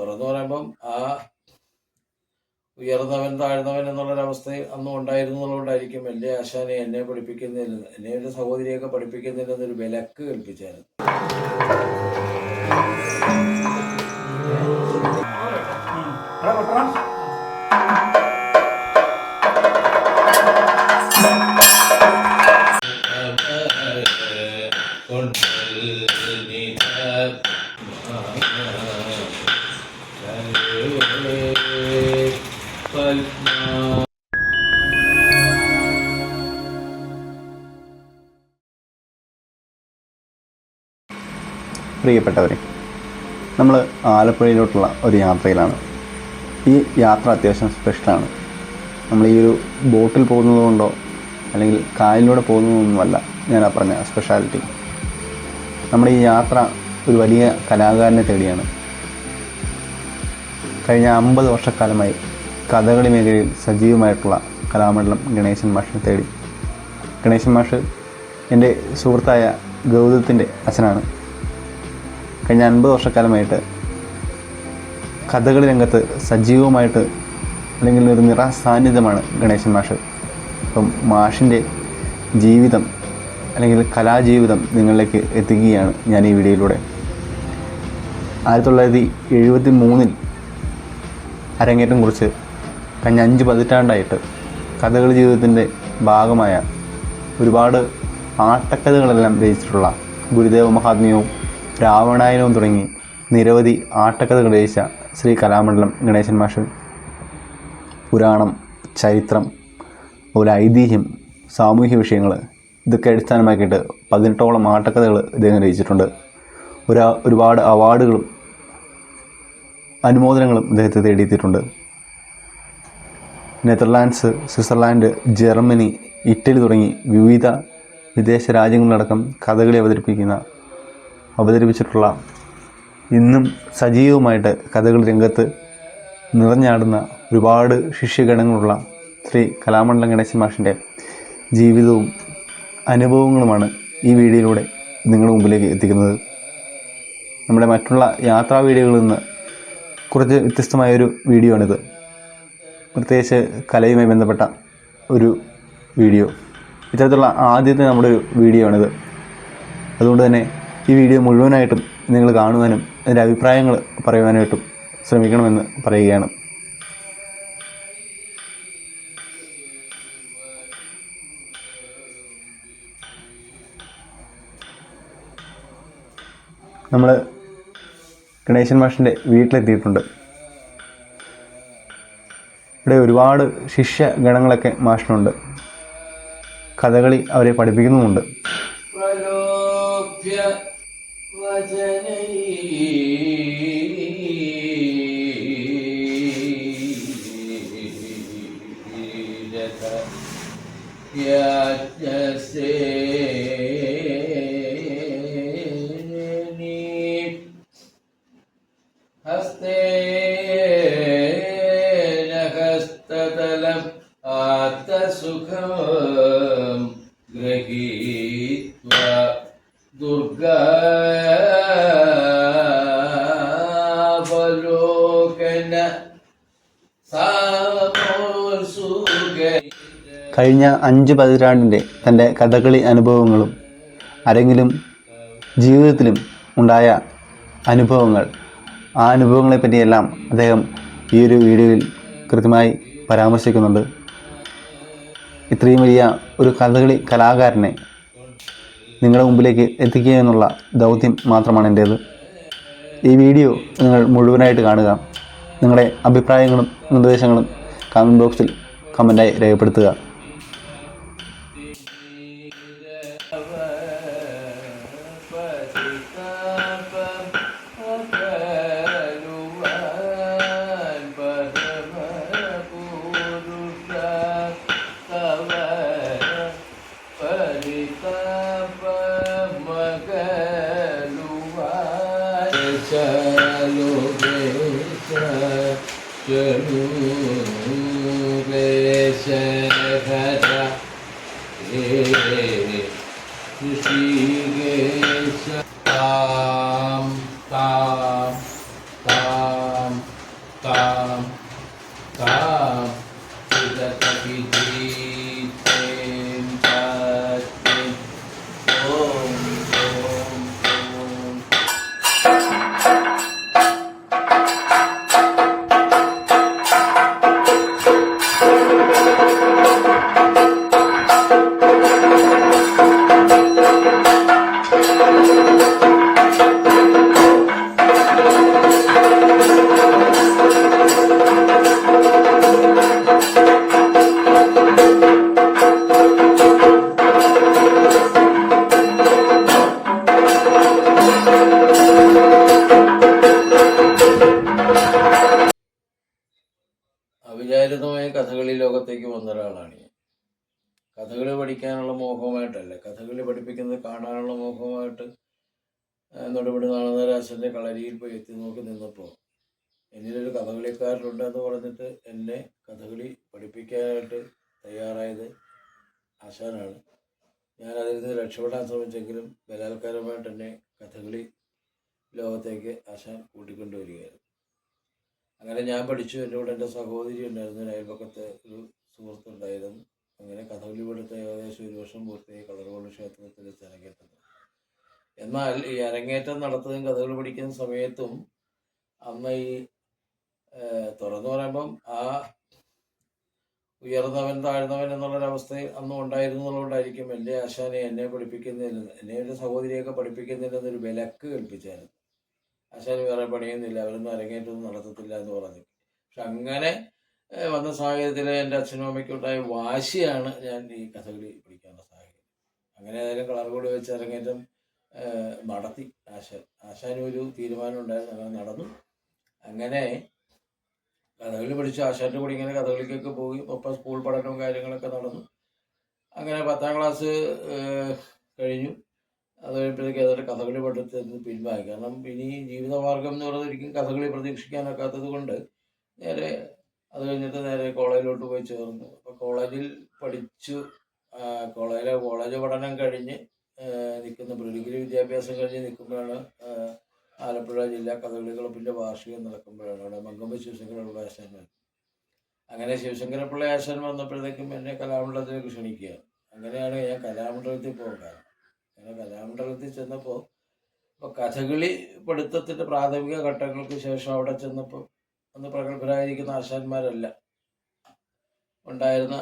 തുറന്നു പറയുമ്പം ആ ഉയർന്നവൻ താഴ്ന്നവൻ എന്നുള്ളൊരവസ്ഥ അന്നും ഉണ്ടായിരുന്നതുകൊണ്ടായിരിക്കും വലിയ ആശാനെ എന്നെ പഠിപ്പിക്കുന്നതിന്, എന്നെ ഒരു സഹോദരിയൊക്കെ പഠിപ്പിക്കുന്നതിനൊരു വിലക്ക് കൽപ്പിച്ചായിരുന്നു. പ്രിയപ്പെട്ടവരെ, നമ്മൾ ആലപ്പുഴയിലോട്ടുള്ള ഒരു യാത്രയിലാണ്. ഈ യാത്ര അത്യാവശ്യം സ്പെഷ്യലാണ്. നമ്മൾ ഈ ഒരു ബോട്ടിൽ പോകുന്നതുകൊണ്ടോ അല്ലെങ്കിൽ കായലിലൂടെ പോകുന്നതൊന്നുമല്ല ഞാൻ പറഞ്ഞ സ്പെഷ്യാലിറ്റി. നമ്മുടെ ഈ യാത്ര ഒരു വലിയ കലാകാരനെ തേടിയാണ്. കഴിഞ്ഞ 50 വർഷക്കാലമായി കഥകളി മേഖലയിൽ സജീവമായിട്ടുള്ള കലാമണ്ഡലം ഗണേശൻ മാഷിനെ തേടി. ഗണേശൻ മാഷ് എൻ്റെ സുഹൃത്തായ ഗൗതത്തിൻ്റെ അച്ഛനാണ്. കഴിഞ്ഞ 50 വർഷക്കാലമായിട്ട് കഥകളി രംഗത്ത് സജീവമായിട്ട് അല്ലെങ്കിൽ ഒരു നിറ സാന്നിധ്യമാണ് ഗണേശൻ മാഷ്. അപ്പം മാഷിൻ്റെ ജീവിതം അല്ലെങ്കിൽ കലാജീവിതം നിങ്ങളിലേക്ക് എത്തിക്കുകയാണ് ഞാൻ ഈ വീഡിയോയിലൂടെ. 1973 അരങ്ങേറ്റം കുറിച്ച് കഴിഞ്ഞ 5 പതിറ്റാണ്ടായിട്ട് കഥകളി ജീവിതത്തിൻ്റെ ഭാഗമായ ഒരുപാട് ആട്ടക്കഥകളെല്ലാം രചിച്ചിട്ടുള്ള ഗുരുദേവ മഹാത്മ്യവും രാവണായനവും തുടങ്ങി നിരവധി ആട്ടക്കഥകൾ രചിച്ച ശ്രീ കലാമണ്ഡലം ഗണേശൻ മാഷ് പുരാണം, ചരിത്രം, അതുപോലെ ഐതിഹ്യം, സാമൂഹ്യ വിഷയങ്ങൾ ഇതൊക്കെ അടിസ്ഥാനമാക്കിയിട്ട് 18ഓളം ആട്ടക്കഥകൾ ഇദ്ദേഹം രചിച്ചിട്ടുണ്ട്. ഒരുപാട് അവാർഡുകളും അനുമോദനങ്ങളും ഇദ്ദേഹത്തെ തേടിയെത്തിയിട്ടുണ്ട്. നെതർലാൻഡ്സ്, സ്വിറ്റ്സർലാൻഡ്, ജർമ്മനി, ഇറ്റലി തുടങ്ങി വിവിധ വിദേശ രാജ്യങ്ങളിലടക്കം കഥകളി അവതരിപ്പിച്ചിട്ടുള്ള, ഇന്നും സജീവമായിട്ട് കഥകളി രംഗത്ത് നിറഞ്ഞാടുന്ന ഒരുപാട് ശിഷ്യഗണങ്ങളുള്ള ശ്രീ കലാമണ്ഡലം ഗണേശൻ മാഷിൻ്റെ ജീവിതവും അനുഭവങ്ങളുമാണ് ഈ വീഡിയോയിലൂടെ നിങ്ങളുടെ മുമ്പിലേക്ക് എത്തിക്കുന്നത്. നമ്മുടെ മറ്റുള്ള യാത്രാ വീഡിയോകളിൽ നിന്ന് കുറച്ച് വ്യത്യസ്തമായൊരു വീഡിയോ ആണിത്. പ്രത്യേകിച്ച് കലയുമായി ബന്ധപ്പെട്ട ഒരു വീഡിയോ. ഇത്തരത്തിലുള്ള ആദ്യത്തെ നമ്മുടെ ഒരു വീഡിയോ ആണിത്. അതുകൊണ്ട് തന്നെ ഈ വീഡിയോ മുഴുവനായിട്ടും നിങ്ങൾ കാണുവാനും അതിൻ്റെ അഭിപ്രായങ്ങൾ പറയുവാനായിട്ടും ശ്രമിക്കണമെന്ന് പറയുകയാണ്. നമ്മൾ ഗണേശൻ മാഷിൻ്റെ വീട്ടിലെത്തിയിട്ടുണ്ട്. ഇവിടെ ഒരുപാട് ശിഷ്യഗണങ്ങളൊക്കെ മാഷിനുണ്ട്. കഥകളി അവരെ പഠിപ്പിക്കുന്നുമുണ്ട്. ഹസ്തതലം ആത്മസുഖം ഗ്രഹീത്വ ദുർഗാവലോകന സാമോസുഗ. കഴിഞ്ഞ 5 പതിറ്റാണ്ടിൻ്റെ തൻ്റെ കഥകളി അനുഭവങ്ങളും അരങ്ങിലും ജീവിതത്തിലും ഉണ്ടായ അനുഭവങ്ങൾ, ആ അനുഭവങ്ങളെപ്പറ്റിയെല്ലാം അദ്ദേഹം ഈ ഒരു വീഡിയോയിൽ കൃത്യമായി പരാമർശിക്കുന്നുണ്ട്. ഇത്രയും വലിയ ഒരു കഥകളി കലാകാരനെ നിങ്ങളുടെ മുമ്പിലേക്ക് എത്തിക്കുക എന്നുള്ള ദൗത്യം മാത്രമാണ് എൻ്റേത്. ഈ വീഡിയോ നിങ്ങൾ മുഴുവനായിട്ട് കാണുക. നിങ്ങളുടെ അഭിപ്രായങ്ങളും നിർദ്ദേശങ്ങളും കമൻറ്റ് ബോക്സിൽ കമൻറ്റായി രേഖപ്പെടുത്തുക. ഋഷികേശ താം താം താം കാം കാം ചിതകവിധീം ചാത്മി ഓം ഓം ഓം. അവിചാരിതമായ കഥകളി ലോകത്തേക്ക് വന്ന ഒരാളാണ് ഞാൻ. കഥകളി പഠിക്കാനുള്ള മോഹമായിട്ടല്ല, കഥകളി പഠിപ്പിക്കുന്നത് കാണാനുള്ള മോഹമായിട്ട് നെടുമുടി നാണുന്നരാശൻ്റെ കളരിയിൽ പോയി എത്തി നോക്കി നിന്നപ്പോൾ എന്നിലൊരു കഥകളിക്കാരനുണ്ടെന്ന് പറഞ്ഞിട്ട് എന്നെ കഥകളി പഠിപ്പിക്കാനായിട്ട് തയ്യാറായത് ആശാനാണ്. ഞാൻ അതിൽ നിന്ന് രക്ഷപ്പെടാൻ ശ്രമിച്ചെങ്കിലും ബലാത്കാരമായിട്ട് എന്നെ കഥകളി ലോകത്തേക്ക് ആശാൻ കൂട്ടിക്കൊണ്ടുവരികയായിരുന്നു. അങ്ങനെ ഞാൻ പഠിച്ചു. എൻ്റെ കൂടെ എൻ്റെ സഹോദരി ഉണ്ടായിരുന്നു, അയൽപക്കത്തെ ഒരു സുഹൃത്തുണ്ടായിരുന്നു. അങ്ങനെ കഥകളി പഠിത്ത ഏകദേശം 1 വർഷം പൂർത്തിയായി കളർകോട് ക്ഷേത്രത്തിൽ വെച്ച് അരങ്ങേറ്റം. എന്നാൽ ഈ അരങ്ങേറ്റം നടത്തുകയും കഥകളി പഠിക്കുന്ന സമയത്തും അന്ന് ഈ തുറന്നു പറയുമ്പം ആ ഉയർന്നവൻ താഴ്ന്നവൻ എന്നുള്ളൊരവസ്ഥ അന്നും ഉണ്ടായിരുന്നു എന്നുള്ളതുകൊണ്ടായിരിക്കും എൻ്റെ ആശാനെ എന്നെ പഠിപ്പിക്കുന്നതിന്, എന്നെ എൻ്റെ സഹോദരിയൊക്കെ പഠിപ്പിക്കുന്നതിനൊരു വിലക്ക് കൽപ്പിച്ചായിരുന്നു. ആശാന് വേറെ പണിയൊന്നുമില്ല, അവരൊന്നും അരങ്ങേറ്റമൊന്നും നടത്തത്തില്ല എന്ന് പറഞ്ഞു. പക്ഷെ അങ്ങനെ വന്ന സാഹചര്യത്തിൽ എൻ്റെ അച്ഛനും അമ്മയ്ക്കും ഉണ്ടായ വാശിയാണ് ഞാൻ ഈ കഥകളി പഠിക്കാനുള്ള സാഹചര്യം. അങ്ങനെ ഏതായാലും കളർകോട് വെച്ച് അരങ്ങേറ്റം നടത്തി. ആശാനും ഒരു തീരുമാനം ഉണ്ടായിരുന്നു, അങ്ങനെ നടന്നു. അങ്ങനെ കഥകളി പഠിച്ചു. ആശാൻ്റെ കൂടി ഇങ്ങനെ കഥകളിക്കൊക്കെ പോയി. ഒപ്പം സ്കൂൾ പഠനവും കാര്യങ്ങളൊക്കെ നടന്നു. അങ്ങനെ 10ാം ക്ലാസ് കഴിഞ്ഞു. അത് കഴിയുമ്പോഴത്തേക്ക് ഏതായാലും കഥകളി പഠനത്തിൽ നിന്ന് പിൻവാങ്ങി. കാരണം ഇനി ജീവിതമാർഗം എന്ന് പറയുന്നത് ഒരിക്കലും കഥകളി പ്രതീക്ഷിക്കാനൊക്കാത്തത് കൊണ്ട് നേരെ അത് കഴിഞ്ഞിട്ട് നേരെ കോളേജിലോട്ട് പോയി ചേർന്നു. അപ്പോൾ കോളേജിൽ പഠിച്ചു. കോളേജ് പഠനം കഴിഞ്ഞ് നിൽക്കുന്ന ഡിഗ്രി വിദ്യാഭ്യാസം കഴിഞ്ഞ് നിൽക്കുമ്പോഴാണ് ആലപ്പുഴ ജില്ലാ കഥകളി ക്ലബിൻ്റെ വാർഷികം നടക്കുമ്പോഴാണ് അവിടെ മങ്കമ്പ് ശിവശങ്കരപിള്ള ആശാൻ വന്നു. അങ്ങനെ ശിവശങ്കരപിള്ള ആശാൻ വന്നപ്പോഴത്തേക്കും എന്നെ കലാമണ്ഡലത്തിലേക്ക് ക്ഷണിക്കുകയാണ്. അങ്ങനെയാണ് ഞാൻ കലാമണ്ഡലത്തിൽ പോകാൻ. അങ്ങനെ കലാമണ്ഡലത്തിൽ ചെന്നപ്പോൾ കഥകളി പഠിത്തത്തിൻ്റെ പ്രാഥമിക ഘട്ടങ്ങൾക്ക് ശേഷം അവിടെ ചെന്നപ്പോൾ അന്ന് പ്രഗത്ഭരായിരിക്കുന്ന ആശാന്മാരല്ല ഉണ്ടായിരുന്ന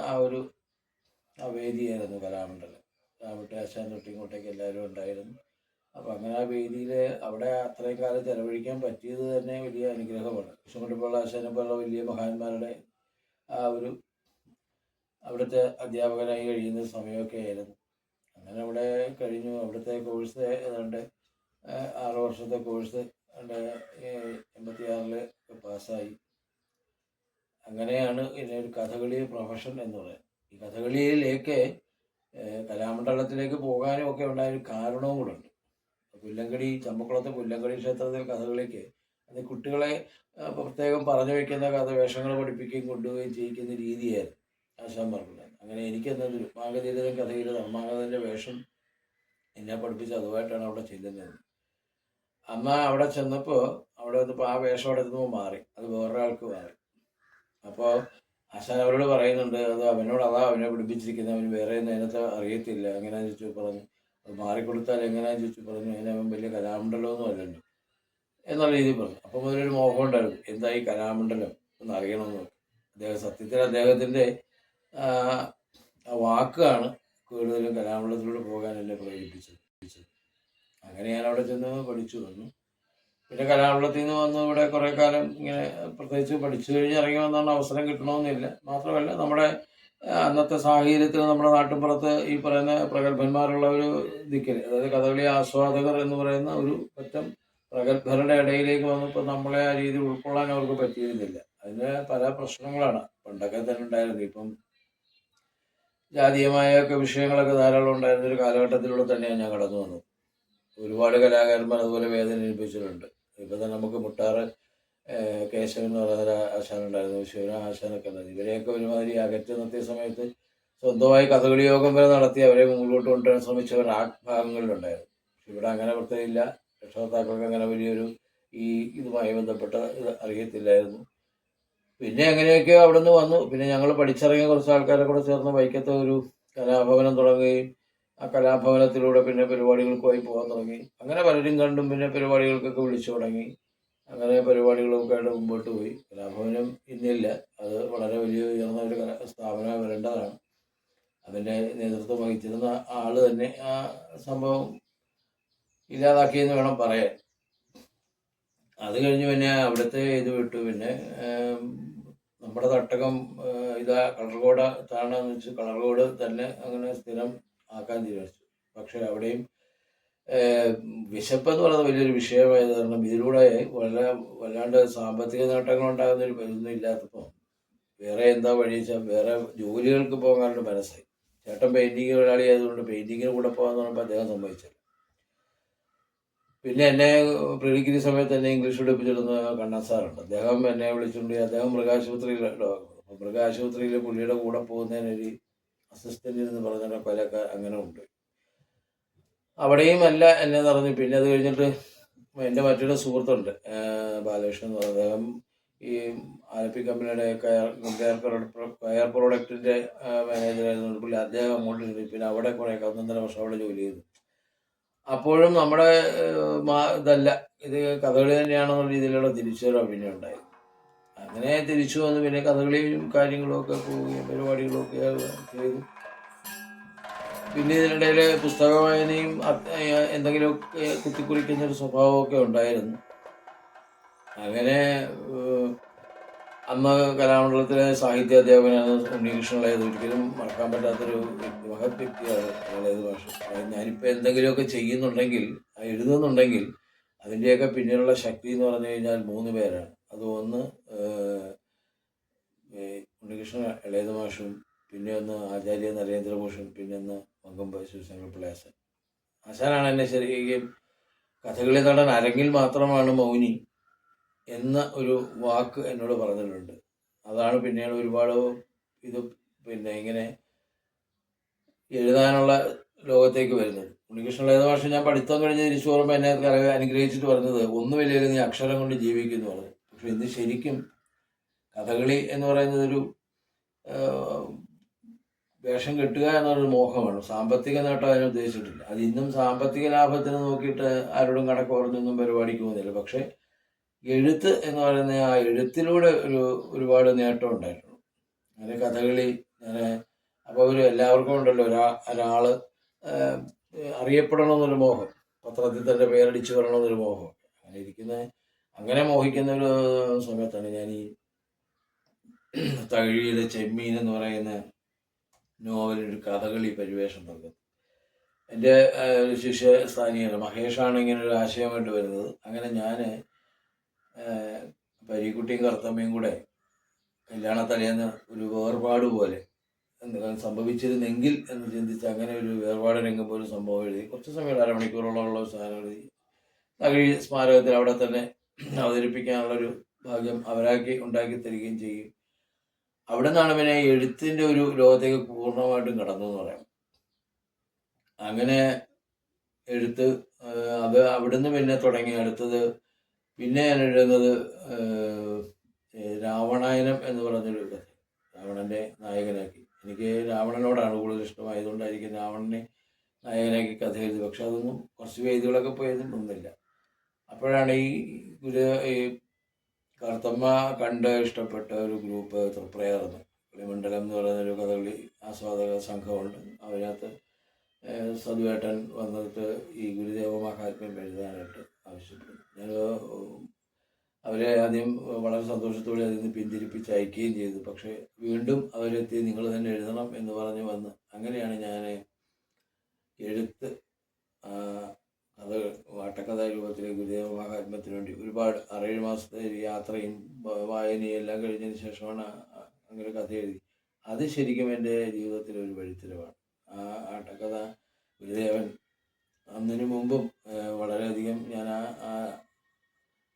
ആ വേദിയായിരുന്നു കലാമണ്ഡലം. രാമട്ടെ ആശാൻ തൊട്ട് ഇങ്ങോട്ടേക്ക് എല്ലാവരും ഉണ്ടായിരുന്നു. അപ്പോൾ അങ്ങനെ ആ വേദിയിൽ അവിടെ അത്രയും കാലം ചെലവഴിക്കാൻ പറ്റിയത് തന്നെ വലിയ അനുഗ്രഹമാണ്. കൃഷ്ണൻകുട്ടിപ്പിള്ള ആശാനെ പോലുള്ള വലിയ മഹാന്മാരുടെ ആ അവിടുത്തെ അധ്യാപകനായി കഴിയുന്ന സമയമൊക്കെ ആയിരുന്നു. അങ്ങനെ അവിടെ കഴിഞ്ഞു. അവിടുത്തെ കോഴ്സ് ഏതാണ്ട് 6 വർഷത്തെ കോഴ്സ് 86 പാസ്സായി. അങ്ങനെയാണ് ഇതിനെ ഒരു കഥകളി പ്രൊഫഷൻ എന്ന് പറയുന്നത്. ഈ കഥകളിയിലേക്ക് കലാമണ്ഡലത്തിലേക്ക് പോകാനും ഒക്കെ ഉണ്ടായൊരു കാരണവും കൂടെ ഉണ്ട്. ചമ്പക്കുളത്തെ പുല്ലങ്കടി ക്ഷേത്രത്തിൽ കഥകളിക്ക് അത് കുട്ടികളെ പ്രത്യേകം പറഞ്ഞു വയ്ക്കുന്ന വേഷങ്ങൾ പഠിപ്പിക്കുകയും കൊണ്ടുപോവുകയും ചെയ്യിക്കുന്ന രീതിയായിരുന്നു ആശാൻ പറഞ്ഞത്. അങ്ങനെ എനിക്കെന്നത് രുക്മാംഗതീതനും കഥയിലെ ധർമാംഗതൻ്റെ വേഷം എന്നെ പഠിപ്പിച്ച് അതുമായിട്ടാണ് അവിടെ ചെല്ലുന്നത്. അന്ന് അവിടെ ചെന്നപ്പോൾ അവിടെ വന്നപ്പോൾ ആ വേഷം അവിടെ എത്തുമ്പോൾ മാറി, അത് വേറൊരാൾക്ക് മാറി. അപ്പോൾ ആശാൻ അവരോട് പറയുന്നുണ്ട്, അത് അവനെ പഠിപ്പിച്ചിരിക്കുന്നത്, അവന് വേറെ ഒന്നും അതിനകത്ത് അറിയത്തില്ല. എങ്ങനെയാണെന്ന് ചോദിച്ചു പറഞ്ഞു. അത് മാറിക്കൊടുത്താൽ എങ്ങനെയാണെന്ന് ചോദിച്ചു പറഞ്ഞു. അതിനവൻ വലിയ കലാമണ്ഡലമൊന്നും അല്ലല്ലോ എന്നുള്ള രീതിയിൽ പറഞ്ഞു. അപ്പോൾ മുതലൊരു മോഹം ഉണ്ടായിരുന്നു, എന്തായി കലാമണ്ഡലം ഒന്ന് അറിയണമെന്ന്. സത്യത്തിൽ അദ്ദേഹത്തിൻ്റെ വാക്കാണ് കൂടുതലും കലാമണ്ഡലത്തിലൂടെ പോകാൻ എന്നെ പ്രേരിപ്പിച്ചത്. അങ്ങനെ ഞാൻ അവിടെ ചെന്ന് പഠിച്ചു വന്നു. പിന്നെ കലാമണ്ഡലത്തിൽ നിന്ന് വന്ന് ഇവിടെ കുറേ കാലം ഇങ്ങനെ പ്രത്യേകിച്ച് പഠിച്ചു കഴിഞ്ഞ് ഇറങ്ങി വന്നാണ് അവസരം കിട്ടണമെന്നില്ല. മാത്രമല്ല നമ്മുടെ അന്നത്തെ സാഹചര്യത്തിൽ നമ്മുടെ നാട്ടിൻപുറത്ത് ഈ പറയുന്ന പ്രഗത്ഭന്മാരുള്ള ഒരു ദിക്കിൽ, അതായത് കഥകളി ആസ്വാദകർ എന്ന് പറയുന്ന ഒരു പറ്റം പ്രഗത്ഭരുടെ ഇടയിലേക്ക് വന്നപ്പോൾ നമ്മളെ ആ രീതിയിൽ ഉൾക്കൊള്ളാൻ അവർക്ക് പറ്റിയിരുന്നില്ല. അതിന് പല പ്രശ്നങ്ങളാണ് പണ്ടൊക്കെ തന്നെ ഉണ്ടായിരുന്നത്. ഇപ്പം ജാതീയമായൊക്കെ വിഷയങ്ങളൊക്കെ ധാരാളം ഉണ്ടായിരുന്നൊരു കാലഘട്ടത്തിലൂടെ തന്നെയാണ് ഞാൻ കടന്നു വന്നത്. ഒരുപാട് കലാകാരന്മാർ അതുപോലെ വേദന അനുഭവിച്ചിട്ടുണ്ട്. ഇപ്പം തന്നെ നമുക്ക് മുട്ടാറ് കേശവൻ എന്ന് പറയുന്ന ആശാനുണ്ടായിരുന്നു, ശിവന ആശാനൊക്കെ ഉണ്ടായിരുന്നു. ഇവരെയൊക്കെ ഒരുമാതിരി അകറ്റി നിർത്തിയ സമയത്ത് സ്വന്തമായി കഥകളി യോഗം വരെ നടത്തി അവരെ മുമ്പോട്ട് കൊണ്ടുവരാൻ ശ്രമിച്ചവർ ആ ഭാഗങ്ങളിലുണ്ടായിരുന്നു. പക്ഷെ ഇവിടെ അങ്ങനെ പ്രത്യേകില്ല. രക്ഷകർത്താക്കൾക്ക് അങ്ങനെ വലിയൊരു ഈ ഇതുമായി ബന്ധപ്പെട്ട ഇത് അറിയത്തില്ലായിരുന്നു. പിന്നെ എങ്ങനെയൊക്കെയോ അവിടെ നിന്ന് വന്നു. പിന്നെ ഞങ്ങൾ പഠിച്ചിറങ്ങിയ കുറച്ച് ആൾക്കാരെ കൂടെ ചേർന്ന് വൈക്കത്തെ ഒരു കലാഭവനം തുടങ്ങുകയും ആ കലാഭവനത്തിലൂടെ പിന്നെ പരിപാടികൾക്കുമായി പോകാൻ തുടങ്ങി. അങ്ങനെ പലരും കണ്ടും പിന്നെ പരിപാടികൾക്കൊക്കെ വിളിച്ചു തുടങ്ങി. അങ്ങനെ പരിപാടികളൊക്കെ ആയിട്ട് മുമ്പോട്ട് പോയി. കലാഭവനം ഇന്നില്ല. അത് വളരെ വലിയ ഉയർന്ന ഒരു സ്ഥാപനമായി വരേണ്ടതാണ്. അതിൻ്റെ നേതൃത്വം വഹിച്ചിരുന്ന ആൾ തന്നെ ആ സംഭവം ഇല്ലാതാക്കിയെന്ന് വേണം പറയാൻ. അത് കഴിഞ്ഞ് പിന്നെ അവിടുത്തെ ഇത് വിട്ടു. പിന്നെ നമ്മുടെ തട്ടകം ഇതാ കളർകോട് താണെന്ന് വെച്ച് കളർകോട് തന്നെ അങ്ങനെ സ്ഥിരം ആക്കാൻ തീരുമാനിച്ചു. പക്ഷെ അവിടെയും വിശപ്പ് എന്ന് പറയുന്നത് വലിയൊരു വിഷയമായത് കാരണം ഇതിലൂടെ വല്ലാണ്ട് സാമ്പത്തിക നേട്ടങ്ങൾ ഉണ്ടാകുന്ന ഒരു ഇതൊന്നും ഇല്ലാത്തപ്പോൾ വേറെ എന്താ വഴി വെച്ചാൽ വേറെ ജോലികൾക്ക് പോകാനുള്ള മനസ്സായി. ചേട്ടൻ പെയിൻറ്റിങ് തൊഴിലാളി ആയതുകൊണ്ട് പെയിൻറ്റിങ്ങിന് കൂടെ പോകാന്ന് പറഞ്ഞപ്പോൾ അദ്ദേഹം സമ്മതിച്ചില്ല. പിന്നെ എന്നെ പ്രീ ഡിഗ്രി സമയത്ത് എന്നെ ഇംഗ്ലീഷ് പഠിപ്പിച്ചിരുന്ന കണ്ണൻ സാറുണ്ട്. അദ്ദേഹം എന്നെ വിളിച്ചുകൊണ്ട് അദ്ദേഹം മൃഗാശുപത്രിയിലുണ്ടോ. അപ്പോൾ മൃഗാശുപത്രിയിൽ പുള്ളിയുടെ കൂടെ പോകുന്നതിനൊരു അസിസ്റ്റൻ്റ് എന്ന് പറഞ്ഞ കൊലക്കാർ അങ്ങനെ ഉണ്ട്. അവിടെയും അല്ല എന്നെ പറഞ്ഞു. പിന്നെ അത് കഴിഞ്ഞിട്ട് എൻ്റെ മറ്റൊരു സുഹൃത്തുണ്ട് ബാലകൃഷ്ണൻ എന്ന് പറഞ്ഞ അദ്ദേഹം ഈ ആലപ്പി കമ്പനിയുടെ കയർ പ്രോഡക്റ്റിൻ്റെ മാനേജറായതുകൊണ്ട് പുള്ളി അദ്ദേഹം അങ്ങോട്ട് ഇരുന്നു. പിന്നെ അവിടെ കുറേ 1.5 വർഷം അവിടെ ജോലി ചെയ്തു. അപ്പോഴും നമ്മുടെ ഇതല്ല ഇത് കഥകളി തന്നെയാണെന്നുള്ള രീതിയിലുള്ള തിരിച്ചുവരവ് പിന്നെ ഉണ്ടായി. അങ്ങനെ തിരിച്ചു വന്ന് പിന്നെ കഥകളിയും കാര്യങ്ങളും ഒക്കെ പോവുകയും പരിപാടികളും ഒക്കെ ചെയ്തു. പിന്നെ ഇതിനിടയിൽ പുസ്തക വായനയും എന്തെങ്കിലുമൊക്കെ കുത്തിക്കുറിക്കുന്നൊരു സ്വഭാവമൊക്കെ ഉണ്ടായിരുന്നു. അങ്ങനെ അന്ന് കലാമണ്ഡലത്തിലെ സാഹിത്യ അധ്യാപകനാണ് ഉണ്ണികൃഷ്ണൻ. ഒരിക്കലും മറക്കാൻ പറ്റാത്തൊരു മഹത് വ്യക്തിയാണ് ഏത് ഭാഷ. ഞാനിപ്പോൾ എന്തെങ്കിലുമൊക്കെ ചെയ്യുന്നുണ്ടെങ്കിൽ എഴുതുന്നുണ്ടെങ്കിൽ അതിൻ്റെയൊക്കെ പിന്നിലുള്ള ശക്തി എന്ന് പറഞ്ഞു കഴിഞ്ഞാൽ 3 പേരാണ്. അത് ഒന്ന് ഉണ്ണികൃഷ്ണൻ ഇളയത് മാഷും, പിന്നെ ഒന്ന് ആചാര്യ നരേന്ദ്രഭൂഷൺ, പിന്നെ ഒന്ന് മങ്കമ്പ ശിവശങ്കരപ്പിള്ള ആശാൻ. ആശാനാണ് എന്നെ ശരിക്കും കഥകളി നടൻ അരങ്ങിൽ മാത്രമാണ് മൗനി എന്ന ഒരു വാക്ക് എന്നോട് പറഞ്ഞിട്ടുണ്ട്. അതാണ് പിന്നീട് ഒരുപാട് ഇത് പിന്നെ ഇങ്ങനെ എഴുതാനുള്ള ലോകത്തേക്ക് വരുന്നത്. ഉണ്ണികൃഷ്ണൻ ഏത് ഭാഷ ഞാൻ പഠിത്തം കഴിഞ്ഞ് തിരിച്ചു പോകുമ്പോൾ എന്നെ അനുഗ്രഹിച്ചിട്ട് പറഞ്ഞത് ഒന്നുമില്ലെങ്കിൽ നീ അക്ഷരം കൊണ്ട് ജീവിക്കുന്നു പറഞ്ഞു. പക്ഷെ ഇന്ന് ശരിക്കും കഥകളി എന്ന് പറയുന്നത് ഒരു വേഷം കെട്ടുക എന്നൊരു മോഹമാണ്. സാമ്പത്തിക നേട്ടം അതിന് ഉദ്ദേശിച്ചിട്ടില്ല. അത് ഇന്നും സാമ്പത്തിക ലാഭത്തിന് നോക്കിയിട്ട് ആരോടും കണക്ക് പറഞ്ഞൊന്നും പരിപാടിക്ക് പോകുന്നില്ല. പക്ഷെ എഴുത്ത് എന്ന് പറയുന്ന ആ എഴുത്തിലൂടെ ഒരുപാട് നേട്ടം ഉണ്ടായിട്ടുണ്ട്. അങ്ങനെ കഥകളി അപ്പോൾ എല്ലാവർക്കും ഉണ്ടല്ലോ ഒരാൾ അറിയപ്പെടണമെന്നൊരു മോഹം, പത്രത്തിൽ തൻ്റെ പേരടിച്ചു വരണമെന്നൊരു മോഹം. അങ്ങനെ മോഹിക്കുന്ന ഒരു സമയത്താണ് ഞാൻ ഈ തകഴിയിലെ ചെമ്മീൻ എന്ന് പറയുന്ന നോവലൊരു കഥകളി പരിവേഷം നൽകുന്നത്. എൻ്റെ ഒരു ശിഷ്യസ്ഥാനീയാണ് മഹേഷാണ് ഇങ്ങനെ ഒരു ആശയമായിട്ട് വരുന്നത്. അങ്ങനെ ഞാൻ പരീക്കുട്ടിയും കറുത്തമ്മയും കൂടെ കല്യാണത്തലേന്ന് ഒരു വേർപാട് പോലെ സംഭവിച്ചിരുന്നെങ്കിൽ എന്ന് ചിന്തിച്ച് അങ്ങനെ ഒരു വേർപാട് രംഗം പോലും സംഭവം എഴുതി. കുറച്ച് സമയം 1/2 മണിക്കൂറോളമുള്ള ഒരു സാധനം എഴുതി തകഴി സ്മാരകത്തിൽ അവിടെ തന്നെ അവതരിപ്പിക്കാനുള്ളൊരു ഭാഗ്യം ഉണ്ടാക്കി തരികയും ചെയ്യും. അവിടെ നിന്നാണ് പിന്നെ എഴുത്തിൻ്റെ ഒരു ലോകത്തേക്ക് പൂർണ്ണമായിട്ടും കടന്നു എന്ന് പറയാം. അങ്ങനെ എഴുത്ത് അത് അവിടുന്ന് പിന്നെ തുടങ്ങി. അടുത്തത് പിന്നെ ഞാൻ എഴുതുന്നത് രാവണായനം എന്ന് പറഞ്ഞൊരു കഥ, രാവണൻ്റെ നായകനാക്കി. എനിക്ക് രാവണനോടാണ് കൂടുതൽ ഇഷ്ടമായതുകൊണ്ടായിരിക്കും രാവണനെ നായകനാക്കി കഥ എഴുതി. പക്ഷെ അതൊന്നും കുറച്ച് വേദികളൊക്കെ പോയതും ഒന്നുമില്ല. അപ്പോഴാണ് ഈ കറുത്തമ്മ കണ്ട് ഇഷ്ടപ്പെട്ട ഒരു ഗ്രൂപ്പ് തൃപ്രയാർന്ന് കളിമണ്ഡലം എന്ന് പറയുന്നൊരു കഥകളി ആസ്വാദക സംഘമുണ്ട്. അതിനകത്ത് സതുവേട്ടൻ വന്നിട്ട് ഈ ഗുരുദേവ മഹാത്മ്യം എഴുതാനായിട്ട് ആവശ്യപ്പെട്ടു. ഞാൻ അവരെ ആദ്യം വളരെ സന്തോഷത്തോടെ അതിൽ നിന്ന് പിന്തിരിപ്പിച്ച് അയക്കുകയും ചെയ്തു. പക്ഷേ വീണ്ടും അവരെത്തി നിങ്ങൾ തന്നെ എഴുതണം എന്ന് പറഞ്ഞ് വന്ന് അങ്ങനെയാണ് ഞാൻ എഴുത്ത് അത് വാട്ടക്കഥ രൂപത്തിലെ ഗുരുദേവ മഹാത്മ്യത്തിന് വേണ്ടി ഒരുപാട് 6-7 മാസത്തെ യാത്രയും വായനയും എല്ലാം കഴിഞ്ഞതിന് ശേഷമാണ് അങ്ങനെ കഥ എഴുതി. അത് ശരിക്കും എൻ്റെ ജീവിതത്തിലെ ഒരു വഴിത്തിരിവാണ്. ആ ആട്ടക്കഥ ഗുരുദേവൻ അന്നിനു മുമ്പും വളരെയധികം ഞാൻ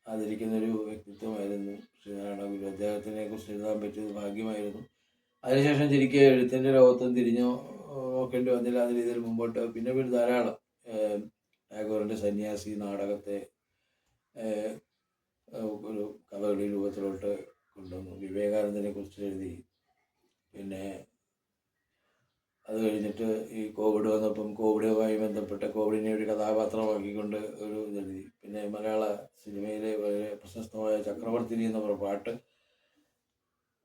ആദരിക്കുന്നൊരു വ്യക്തിത്വമായിരുന്നു ശ്രീനാരായണ ഗുരു. അദ്ദേഹത്തിനെ കുറിച്ച് എഴുതാൻ പറ്റിയത് ഭാഗ്യമായിരുന്നു. അതിനുശേഷം ശരിക്കും എഴുത്തിൻ്റെ ലോകത്തും തിരിഞ്ഞു നോക്കേണ്ടി വന്നില്ല. ആ രീതിയിൽ മുമ്പോട്ട് പിന്നെ ധാരാളം ടാഗോറിൻ്റെ സന്യാസി നാടകത്തെ ഒരു കഥകളി രൂപത്തിലോട്ട് കൊണ്ടുവന്നു. വിവേകാനന്ദനെ കുറിച്ച് എഴുതി. പിന്നെ അത് കഴിഞ്ഞിട്ട് ഈ കോവിഡ് വന്നപ്പം കോവിഡുമായി ബന്ധപ്പെട്ട കോവിഡിനെ ഒരു കഥാപാത്രമാക്കിക്കൊണ്ട് ഒരു ഇതെഴുതി. പിന്നെ മലയാള സിനിമയിലെ വളരെ പ്രശസ്തമായ ചക്രവർത്തിനി എന്ന പാട്ട്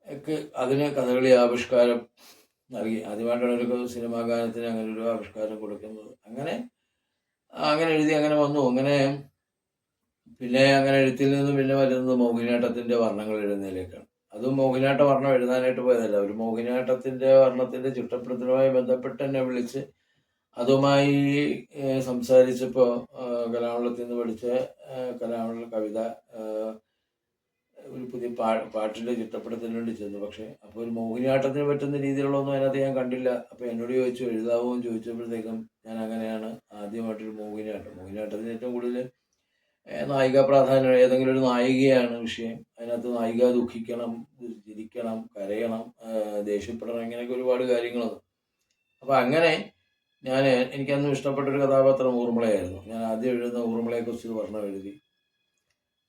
ഒക്കെ അതിന് കഥകളി ആവിഷ്കാരം നൽകി. ആദ്യമായിട്ടാണ് ഒരു സിനിമാ ഗാനത്തിന് അങ്ങനെ ഒരു ആവിഷ്കാരം കൊടുക്കുന്നത്. അങ്ങനെ അങ്ങനെ എഴുതി അങ്ങനെ വന്നു. അങ്ങനെ പിന്നെ അങ്ങനെ എഴുത്തിൽ നിന്നും പിന്നെ വരുന്നത് മോഹിനിയാട്ടത്തിൻ്റെ വർണ്ണങ്ങൾ എഴുതുന്നതിലേക്കാണ്. അതും മോഹിനിയാട്ട വർണ്ണം എഴുതാനായിട്ട് പോയതല്ല. ഒരു മോഹിനിയാട്ടത്തിൻ്റെ വർണ്ണത്തിൻ്റെ ചിട്ടപ്പെടുത്തലുമായി ബന്ധപ്പെട്ട് എന്നെ വിളിച്ച് അതുമായി സംസാരിച്ചപ്പോൾ കലാമണ്ഡലത്തിൽ നിന്ന് പഠിച്ച കലാമണ്ഡലം കവിത ഒരു പുതിയ പാട്ടിൻ്റെ ചിട്ടപ്പെടുത്തലിന് വേണ്ടി ചെന്നു. പക്ഷേ അപ്പോൾ ഒരു മോഹിനിയാട്ടത്തിന് പറ്റുന്ന രീതിയിലുള്ളതൊന്നും അതിനകത്ത് ഞാൻ കണ്ടില്ല. അപ്പോൾ എന്നോട് ചോദിച്ചു എഴുതാവോ എന്ന് ചോദിച്ചപ്പോഴത്തേക്കും ഞാൻ അങ്ങനെയാണ് ആദ്യമായിട്ടൊരു മോഹിനിയാട്ടത്തിന് ഏറ്റവും കൂടുതൽ നായിക പ്രാധാന്യം, ഏതെങ്കിലും ഒരു നായികയാണ് വിഷയം. അതിനകത്ത് നായിക ദുഃഖിക്കണം, ചിരിക്കണം, കരയണം, ദേഷ്യപ്പെടണം, ഇങ്ങനെയൊക്കെ ഒരുപാട് കാര്യങ്ങളുണ്ട്. അപ്പോൾ അങ്ങനെ എനിക്കന്ന് ഇഷ്ടപ്പെട്ടൊരു കഥാപാത്രം ഊർമിളയായിരുന്നു. ഞാൻ ആദ്യം എഴുതുന്ന ഊർമിളയെക്കുറിച്ച് വർണ്ണം എഴുതി.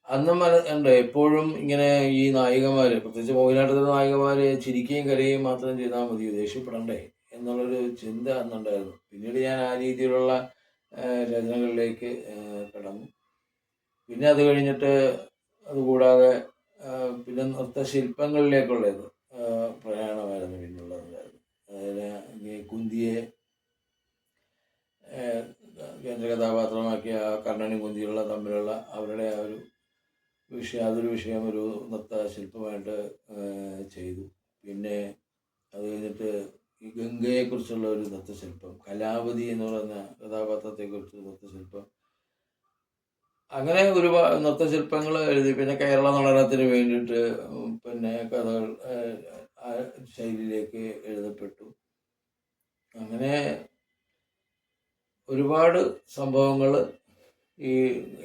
അന്നും ഉണ്ട് എപ്പോഴും ഇങ്ങനെ ഈ നായികമാർ, പ്രത്യേകിച്ച് മോഹിനിയാട്ടത്തിലെ നായികമാർ ചിരിക്കുകയും കരയുകയും മാത്രം ചെയ്താൽ മതിയോ, ദേഷ്യപ്പെടണ്ടേ എന്നുള്ളൊരു ചിന്ത അന്നുണ്ടായിരുന്നു. പിന്നീട് ഞാൻ ആ രീതിയിലുള്ള രചനകളിലേക്ക് കടന്നു. പിന്നെ അത് കഴിഞ്ഞിട്ട് അതുകൂടാതെ പിന്നെ നൃത്തശില്പങ്ങളിലേക്കുള്ളത് പ്രയാണമായിരുന്നു പിന്നുള്ളതുണ്ടായിരുന്നു. അതിന് കുന്തിയെ കേന്ദ്ര കഥാപാത്രമാക്കിയ കർണനും കുന്തിയുള്ള തമ്മിലുള്ള അവരുടെ ആ ഒരു വിഷയം, അതൊരു വിഷയം ഒരു നൃത്തശില്പമായിട്ട് ചെയ്തു. പിന്നെ അത് കഴിഞ്ഞിട്ട് ഈ ഗംഗയെക്കുറിച്ചുള്ള ഒരു നൃത്തശില്പം, കലാവതി എന്ന് പറയുന്ന കഥാപാത്രത്തെക്കുറിച്ച് നൃത്തശില്പം, അങ്ങനെ ഒരുപാട് നൃത്തശില്പങ്ങൾ എഴുതി. പിന്നെ കേരള നടനത്തിന് വേണ്ടിയിട്ട് പിന്നെ കഥകൾ ശൈലിയിലേക്ക് എഴുതപ്പെട്ടു. അങ്ങനെ ഒരുപാട് സംഭവങ്ങൾ ഈ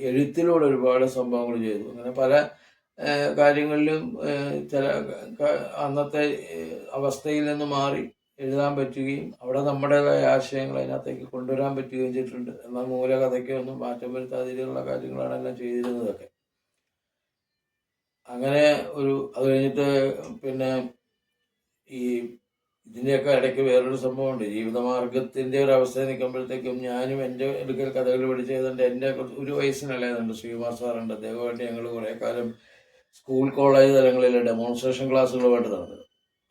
എഴുത്തിലൂടെ ഒരുപാട് സംഭവങ്ങൾ ചെയ്തു. അങ്ങനെ പല കാര്യങ്ങളിലും ചില അന്നത്തെ അവസ്ഥയിൽ നിന്ന് മാറി എഴുതാൻ പറ്റുകയും അവിടെ നമ്മുടേതായ ആശയങ്ങൾ അതിനകത്തേക്ക് കൊണ്ടുവരാൻ പറ്റുകയും ചെയ്തിട്ടുണ്ട്. എന്നാൽ മൂലകഥയ്ക്ക് ഒന്നും മാറ്റം വരുത്താതിരിയുള്ള കാര്യങ്ങളാണ് എല്ലാം ചെയ്തിരുന്നതൊക്കെ. അങ്ങനെ അത് കഴിഞ്ഞിട്ട് പിന്നെ ഈ ഇതിൻ്റെയൊക്കെ ഇടയ്ക്ക് വേറൊരു സംഭവമുണ്ട്. ജീവിതമാർഗത്തിൻ്റെ ഒരു അവസ്ഥയിൽ നിൽക്കുമ്പോഴത്തേക്കും ഞാനും എൻ്റെ എടുക്കൽ കഥകൾ പഠിച്ചതുകൊണ്ട് എൻ്റെ ഒരു വയസ്സിനല്ലേതുണ്ട് ശ്രീകുമാർ സാറുണ്ട്. അദ്ദേഹമായിട്ട് ഞങ്ങൾ കുറേ കാലം സ്കൂൾ കോളേജ് തലങ്ങളിൽ ഡെമോൺസ്ട്രേഷൻ ക്ലാസ്സുകളുമായിട്ട് നടന്നത്.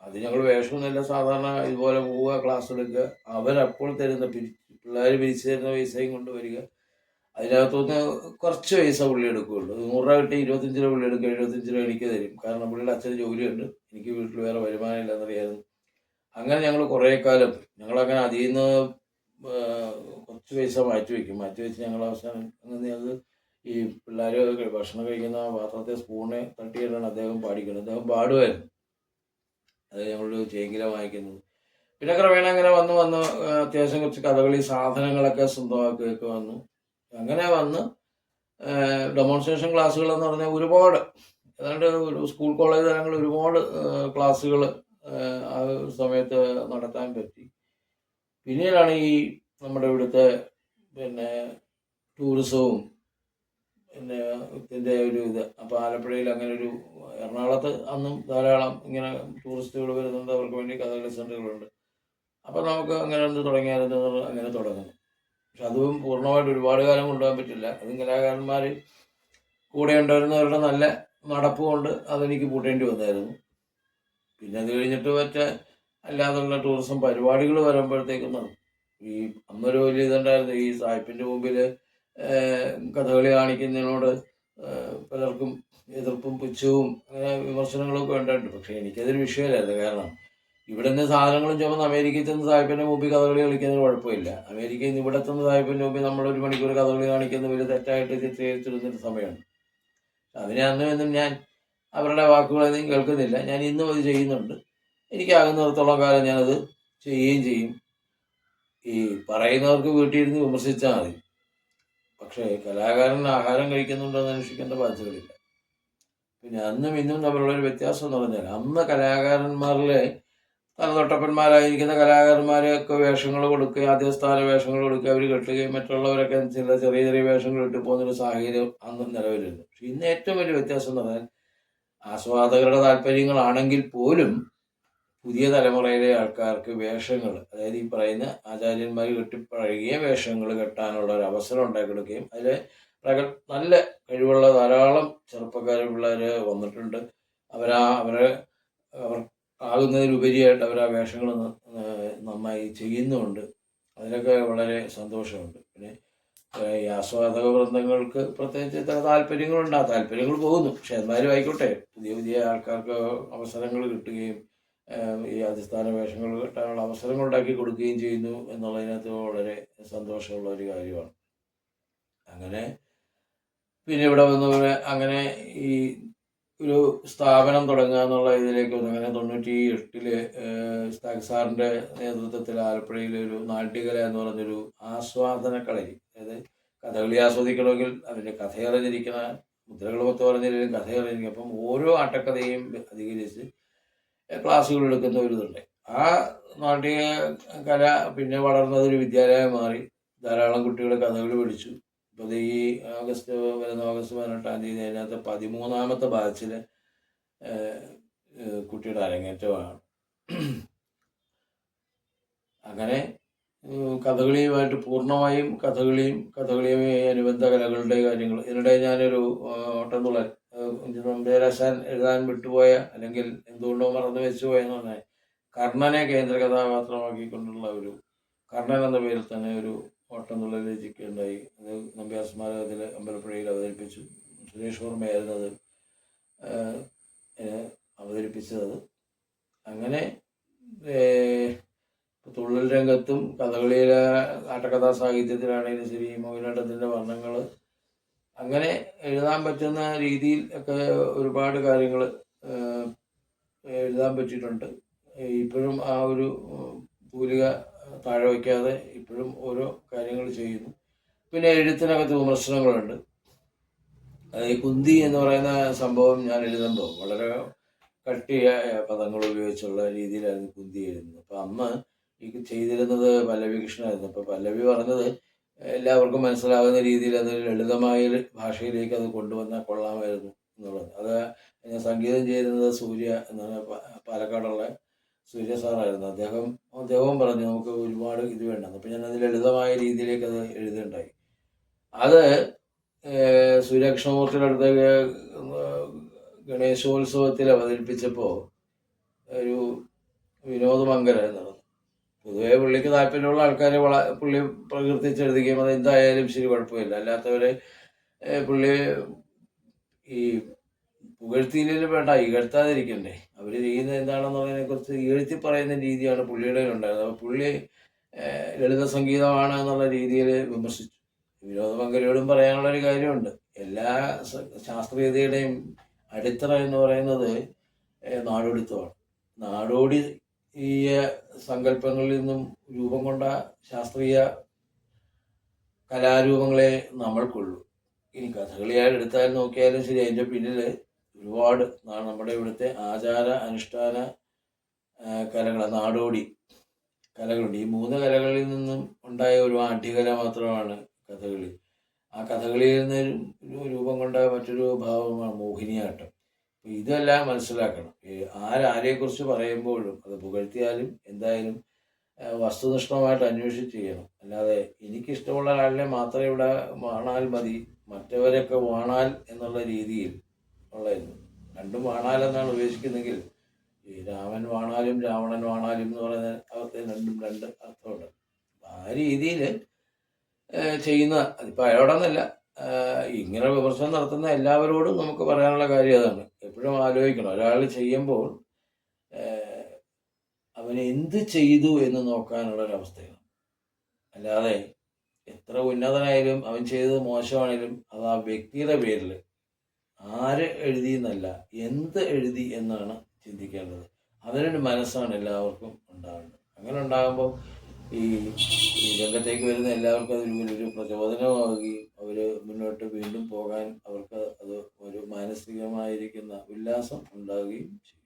അത് ഞങ്ങൾ വേഷമൊന്നുമില്ല, സാധാരണ ഇതുപോലെ പോവുക, ക്ലാസ് എടുക്കുക, അവരപ്പോൾ തരുന്ന പിള്ളേർ പിരിച്ചു തരുന്ന പൈസയും കൊണ്ടുവരിക. അതിനകത്തുനിന്ന് കുറച്ച് പൈസ പുള്ളി എടുക്കുകയുള്ളൂ. 100 രൂപ കിട്ടി 25 രൂപ പുള്ളി എടുക്കുക, 75 രൂപ എനിക്ക് തരും. കാരണം പുള്ളിയുടെ അച്ഛന് ജോലിയുണ്ട്, എനിക്ക് വീട്ടിൽ വേറെ വരുമാനം ഇല്ലെന്നറിയായിരുന്നു. അങ്ങനെ ഞങ്ങൾ കുറേ കാലം ഞങ്ങളങ്ങനെ അതിൽ നിന്ന് കുറച്ച് പൈസ മാറ്റിവെച്ച് ഞങ്ങൾ അവസാനം ഞങ്ങൾ ഈ പിള്ളേർ ഭക്ഷണം കഴിക്കുന്ന പാത്രത്തെ സ്പൂണ് തട്ടിയിട്ടാണ് അദ്ദേഹം പാടിക്കുന്നത്. അദ്ദേഹം പാടുമായിരുന്നു, അത് ഞങ്ങളൊരു ചേങ്കില വാങ്ങിക്കുന്നത്. പിന്നെ ക്രമേണ അങ്ങനെ വന്ന് അത്യാവശ്യം കുറച്ച് കഥകളി സാധനങ്ങളൊക്കെ സ്വന്തമാക്കുകയൊക്കെ വന്നു. അങ്ങനെ വന്ന് ഡെമോൺസ്ട്രേഷൻ ക്ലാസ്സുകൾ എന്ന് പറഞ്ഞാൽ ഒരുപാട്, ഏതാണ്ട് ഒരു സ്കൂൾ കോളേജ് തലങ്ങളിൽ ഒരുപാട് ക്ലാസ്സുകൾ ആ സമയത്ത് നടത്താൻ പറ്റി. പിന്നീടാണ് ഈ നമ്മുടെ ഇവിടുത്തെ പിന്നെ ടൂറിസവും പിന്നെ ഇതിൻ്റെ ഒരു ഇത്. അപ്പോൾ ആലപ്പുഴയിൽ അങ്ങനെ ഒരു, എറണാകുളത്ത് അന്നും ധാരാളം ഇങ്ങനെ ടൂറിസ്റ്റുകൾ വരുന്നുണ്ട്, അവർക്ക് വേണ്ടി കഥകളി സെൻ്ററുകളുണ്ട്. അപ്പോൾ നമുക്ക് അങ്ങനെ ഒന്ന് തുടങ്ങിയാലെന്ന് അങ്ങനെ തുടങ്ങുന്നു. പക്ഷെ അതും പൂർണ്ണമായിട്ട് ഒരുപാട് കാലം കൊണ്ടുപോകാൻ പറ്റില്ല. അതും കലാകാരന്മാർ കൂടെ ഉണ്ടായിരുന്നവരുടെ നല്ല നടപ്പ് കൊണ്ട് അതെനിക്ക് പൂട്ടേണ്ടി വന്നായിരുന്നു. പിന്നെ അത് കഴിഞ്ഞിട്ട് മറ്റേ അല്ലാതുള്ള ടൂറിസം പരിപാടികൾ വരുമ്പോഴത്തേക്കും ഈ അന്നൊരു വലിയ ഇതുണ്ടായിരുന്നു. ഈ സായിപ്പിൻ്റെ മുമ്പിൽ കഥകളി കാണിക്കുന്നതിനോട് പലർക്കും എതിർപ്പും പുച്ഛവും അങ്ങനെ വിമർശനങ്ങളൊക്കെ ഉണ്ടായിട്ടുണ്ട്. പക്ഷേ എനിക്കതൊരു വിഷയമല്ലായിരുന്നു. കാരണം ഇവിടെ നിന്ന് സാധനങ്ങളും ചുമന്ന് അമേരിക്കയിൽ ചെന്ന് സാഹിബിൻ്റെ മുമ്പിൽ കഥകളി കളിക്കുന്നതിന് കുഴപ്പമില്ല. അമേരിക്കയിൽ നിന്ന് ഇവിടെ ചെന്ന് സാഹിബിൻ്റെ മുമ്പിൽ നമ്മളൊരു മണിക്കൂർ കഥകളി കാണിക്കുന്ന വലിയ തെറ്റായിട്ട് ചിത്രീകരിച്ചിരുന്നൊരു സമയമാണ്. അതിനെ അന്നും ഞാൻ അവരുടെ വാക്കുകളൊന്നും കേൾക്കുന്നില്ല. ഞാൻ ഇന്നും അത് ചെയ്യുന്നുണ്ട്. എനിക്കാകുന്നിടത്തോളം കാലം ഞാനത് ചെയ്യുകയും ചെയ്യും. ഈ പറയുന്നവർക്ക് വീട്ടിൽ ഇരുന്ന് വിമർശിച്ചാൽ മതി, പക്ഷേ കലാകാരൻ ആഹാരം കഴിക്കുന്നുണ്ടോ എന്ന് അന്വേഷിക്കേണ്ട ബാധ്യതകളില്ല. പിന്നെ അന്നും ഇന്നും തമ്മിലുള്ളൊരു വ്യത്യാസം എന്ന് പറഞ്ഞാൽ, അന്ന് കലാകാരന്മാരിലെ തലതൊട്ടപ്പന്മാരായിരിക്കുന്ന കലാകാരന്മാരെയൊക്കെ വേഷങ്ങൾ കൊടുക്കുകയും ആദ്യസ്ഥാന വേഷങ്ങൾ കൊടുക്കുക, അവർ കെട്ടുകയും മറ്റുള്ളവരൊക്കെ ചില ചെറിയ ചെറിയ വേഷങ്ങൾ ഇട്ട് പോകുന്നൊരു സാഹചര്യം അന്ന് നിലവിലുണ്ട്. പക്ഷെ ഇന്ന് ഏറ്റവും വലിയ വ്യത്യാസം എന്ന് പറഞ്ഞാൽ ആസ്വാദകരുടെ താല്പര്യങ്ങളാണെങ്കിൽ പോലും പുതിയ തലമുറയിലെ ആൾക്കാർക്ക് വേഷങ്ങൾ, അതായത് ഈ പറയുന്ന ആചാര്യന്മാർ കെട്ടിപ്പഴകിയ വേഷങ്ങൾ കെട്ടാനുള്ള ഒരു അവസരം ഉണ്ടാക്കി കൊടുക്കുകയും അതിൽ നല്ല കഴിവുള്ള ധാരാളം ചെറുപ്പക്കാർ പിള്ളേർ വന്നിട്ടുണ്ട്. അവരെ അവർ ആകുന്നതിലുപരിയായിട്ട് അവർ ആ വേഷങ്ങൾ നന്നായി ചെയ്യുന്നുമുണ്ട്. അതിനൊക്കെ വളരെ സന്തോഷമുണ്ട്. പിന്നെ ഈ ആസ്വാദക വൃന്ദങ്ങൾക്ക് പ്രത്യേകിച്ച് ചില താല്പര്യങ്ങളുണ്ട്. ആ താല്പര്യങ്ങൾ പോകുന്നു. പക്ഷെ എന്നാലും ആയിക്കോട്ടെ, പുതിയ പുതിയ ആൾക്കാർക്ക് അവസരങ്ങൾ കിട്ടുകയും ഈ അടിസ്ഥാന വേഷങ്ങൾ കിട്ടാനുള്ള അവസരങ്ങൾ ഉണ്ടാക്കി കൊടുക്കുകയും ചെയ്യുന്നു എന്നുള്ളതിനകത്ത് വളരെ സന്തോഷമുള്ള ഒരു കാര്യമാണ്. അങ്ങനെ പിന്നെ ഇവിടെ വന്നവരെ അങ്ങനെ ഈ ഒരു സ്ഥാപനം തുടങ്ങുക എന്നുള്ള ഇതിലേക്ക് വന്നു. അങ്ങനെ 98 സാറിൻ്റെ നേതൃത്വത്തിൽ ആലപ്പുഴയിൽ ഒരു നാട്യകല എന്ന് പറഞ്ഞൊരു ആസ്വാദന കളരി, അതായത് കഥകളി ആസ്വദിക്കണമെങ്കിൽ അതിൻ്റെ കഥയറിഞ്ഞിരിക്കുന്ന, മുദ്രകൾ മൊത്തം പറഞ്ഞില്ലെങ്കിലും കഥയറിഞ്ഞിരിക്കും. അപ്പം ഓരോ ആട്ടക്കഥയും അധികരിച്ച് ക്ലാസ്സുകൾ എടുക്കുന്ന ഒരു ഇതുണ്ട്. ആ നാട്യ കല പിന്നെ വളർന്നതൊരു വിദ്യാലയം മാറി. ധാരാളം കുട്ടികൾ കഥകളി പഠിച്ചു. ഇപ്പോൾ ഈ വരുന്ന ഓഗസ്റ്റ് 18-ാം തീയതി അതിനകത്ത് 13ാമത്തെ ബാച്ചിൽ കുട്ടിയുടെ അരങ്ങേറ്റമാണ്. അങ്ങനെ കഥകളിയുമായിട്ട് പൂർണ്ണമായും കഥകളിയുമായി അനുബന്ധ കലകളുടെ കാര്യങ്ങൾ. ഇതിനിടെ ഞാനൊരു ഓട്ടംതുള്ളൽ നമ്പ്യാരാശാൻ എഴുതാൻ വിട്ടുപോയ, അല്ലെങ്കിൽ എന്തുകൊണ്ടോ മറന്നു വെച്ചുപോയെന്ന് പറഞ്ഞാൽ, കർണനെ കേന്ദ്ര കഥാപാത്രമാക്കിക്കൊണ്ടുള്ള ഒരു കർണൻ എന്ന പേരിൽ തന്നെ ഒരു ഓട്ടംതുള്ളൽ രചിക്കുകയുണ്ടായി. അത് നമ്പ്യാർ സ്മാരകത്തിൽ അമ്പലപ്പുഴയിൽ അവതരിപ്പിച്ചു. സുരേഷ് വർമ്മയായിരുന്നു അത് അവതരിപ്പിച്ചത്. അങ്ങനെ തുള്ളൽ രംഗത്തും കഥകളിയിലെ ആട്ടക്കഥാ സാഹിത്യത്തിലാണെങ്കിലും ശരി, മോഹിനിയാട്ടത്തിൻ്റെ വർണ്ണങ്ങൾ അങ്ങനെ എഴുതാൻ പറ്റുന്ന രീതിയിൽ ഒക്കെ ഒരുപാട് കാര്യങ്ങൾ എഴുതാൻ പറ്റിയിട്ടുണ്ട്. ഇപ്പോഴും ആ ഒരു തൂലിക താഴെ വയ്ക്കാതെ ഇപ്പോഴും ഓരോ കാര്യങ്ങൾ ചെയ്യുന്നു. പിന്നെ എഴുത്തിനകത്ത് വിമർശനങ്ങളുണ്ട്. അത് ഈ കുന്തി എന്ന് പറയുന്ന സംഭവം ഞാൻ എഴുതുമ്പോൾ വളരെ കട്ടിയ പദങ്ങൾ ഉപയോഗിച്ചുള്ള രീതിയിലായിരുന്നു കുന്തി എഴുതുന്നത്. അപ്പം അന്ന് ഈ ചെയ്തിരുന്നത് പല്ലവി കൃഷ്ണനായിരുന്നു. അപ്പോൾ പല്ലവി പറഞ്ഞത് എല്ലാവർക്കും മനസ്സിലാകുന്ന രീതിയിൽ അത് ലളിതമായ ഭാഷയിലേക്ക് അത് കൊണ്ടുവന്നാൽ കൊള്ളാമായിരുന്നു എന്നുള്ളത്. അത് സംഗീതം ചെയ്തിരുന്നത് സൂര്യ എന്നാണ്, പാലക്കാടുള്ള സൂര്യ സാറായിരുന്നു. അദ്ദേഹവും പറഞ്ഞു നമുക്ക് ഒരുപാട് ഇത് വേണ്ടെന്ന്. അപ്പം ഞാനത് ലളിതമായ രീതിയിലേക്ക് അത് എഴുതുകയുണ്ടായി. അത് സൂര്യകൃഷ്ണമൂർത്തിയുടെ അടുത്ത് ഗണേശോത്സവത്തിൽ അവതരിപ്പിച്ചപ്പോൾ ഒരു വിനോദ് മങ്കര എന്നാണ്, പൊതുവെ പുള്ളിക്ക് താല്പര്യമുള്ള ആൾക്കാരെ പുള്ളി പ്രകീർത്തിച്ചെഴുതുകയും അത് എന്തായാലും ശരി കുഴപ്പമില്ല, അല്ലാത്തവരെ പുള്ളി ഈ പുകഴ്ത്തിയിലും വേണ്ട, ഇകഴ്ത്താതിരിക്കണ്ടേ, അവർ ചെയ്യുന്നത് എന്താണെന്നുള്ളതിനെ കുറിച്ച് ഇകഴ്ത്തി പറയുന്ന രീതിയാണ് പുള്ളിയുടെ ഉണ്ടായിരുന്നത്. അപ്പോൾ പുള്ളി ലളിത സംഗീതമാണ് എന്നുള്ള രീതിയിൽ വിമർശിച്ചു. വിനോദ് മങ്കരയോടും പറയാനുള്ളൊരു കാര്യമുണ്ട്. എല്ലാ ശാസ്ത്രീയതയുടെയും അടിത്തറ എന്ന് പറയുന്നത് നാടോടിത്വമാണ്. നാടോടിയ സങ്കല്പങ്ങളിൽ നിന്നും രൂപം കൊണ്ട ശാസ്ത്രീയ കലാരൂപങ്ങളെ നമ്മൾക്കുള്ളൂ. ഇനി കഥകളിയായിട്ട് എടുത്താൽ നോക്കിയാലും ശരി, അതിൻ്റെ പിന്നിൽ ഒരുപാട് നമ്മുടെ ഇവിടുത്തെ ആചാര അനുഷ്ഠാന കലകൾ, നാടോടി കലകളുണ്ട്. ഈ 3 കലകളിൽ നിന്നും ഉണ്ടായ ഒരു ആഢ്യകല മാത്രമാണ് കഥകളി. ആ കഥകളിയിൽ നിന്ന് രൂപം കൊണ്ട മറ്റൊരു ഭാവമാണ് മോഹിനിയാട്ടം. ഇതെല്ലാം മനസ്സിലാക്കണം. ആരെക്കുറിച്ച് പറയുമ്പോഴും അത് പുകഴ്ത്തിയാലും എന്തായാലും വസ്തുനിഷ്ഠമായിട്ട് അന്വേഷിച്ച് ചെയ്യണം. അല്ലാതെ എനിക്കിഷ്ടമുള്ള ഒരാളിനെ മാത്രമേ ഇവിടെ വാണാൽ മതി, മറ്റവരൊക്കെ വാണാൽ എന്നുള്ള രീതിയിൽ ഉള്ളതായിരുന്നു. രണ്ടും വാണാൽ എന്നാണ് ഉദ്ദേശിക്കുന്നെങ്കിൽ ഈ രാമൻ വാണാലും രാവണൻ വാണാലും എന്ന് പറയുന്ന അവർക്ക് രണ്ടും 2 അർത്ഥമുണ്ട്. ആ രീതിയിൽ ചെയ്യുന്ന, അതിപ്പോൾ അയാളോടൊന്നല്ല, ഇങ്ങനെ വിമർശനം നടത്തുന്ന എല്ലാവരോടും നമുക്ക് പറയാനുള്ള കാര്യം അതാണ്. എപ്പോഴും ആലോചിക്കണം, ഒരാൾ ചെയ്യുമ്പോൾ അവൻ എന്ത് ചെയ്തു എന്ന് നോക്കാനുള്ളൊരവസ്ഥയാണ്. അല്ലാതെ എത്ര ഉന്നതനായാലും അവൻ ചെയ്തത് മോശമാണെങ്കിലും അത് ആ വ്യക്തിയുടെ പേരിൽ ആര് എഴുതി എന്നല്ല, എന്ത് എഴുതി എന്നാണ് ചിന്തിക്കേണ്ടത്. അതിനൊരു മനസ്സാണ് എല്ലാവർക്കും ഉണ്ടാവേണ്ടത്. അങ്ങനെ ഉണ്ടാകുമ്പോൾ ഈ രംഗത്തേക്ക് വരുന്ന എല്ലാവർക്കും അതൊരു പ്രചോദനമാവുകയും അവർ മുന്നോട്ട് വീണ്ടും പോകാൻ അവർക്ക് അത് ഒരു മാനസികമായിരിക്കുന്ന ഉല്ലാസം ഉണ്ടാവുകയും ചെയ്യും.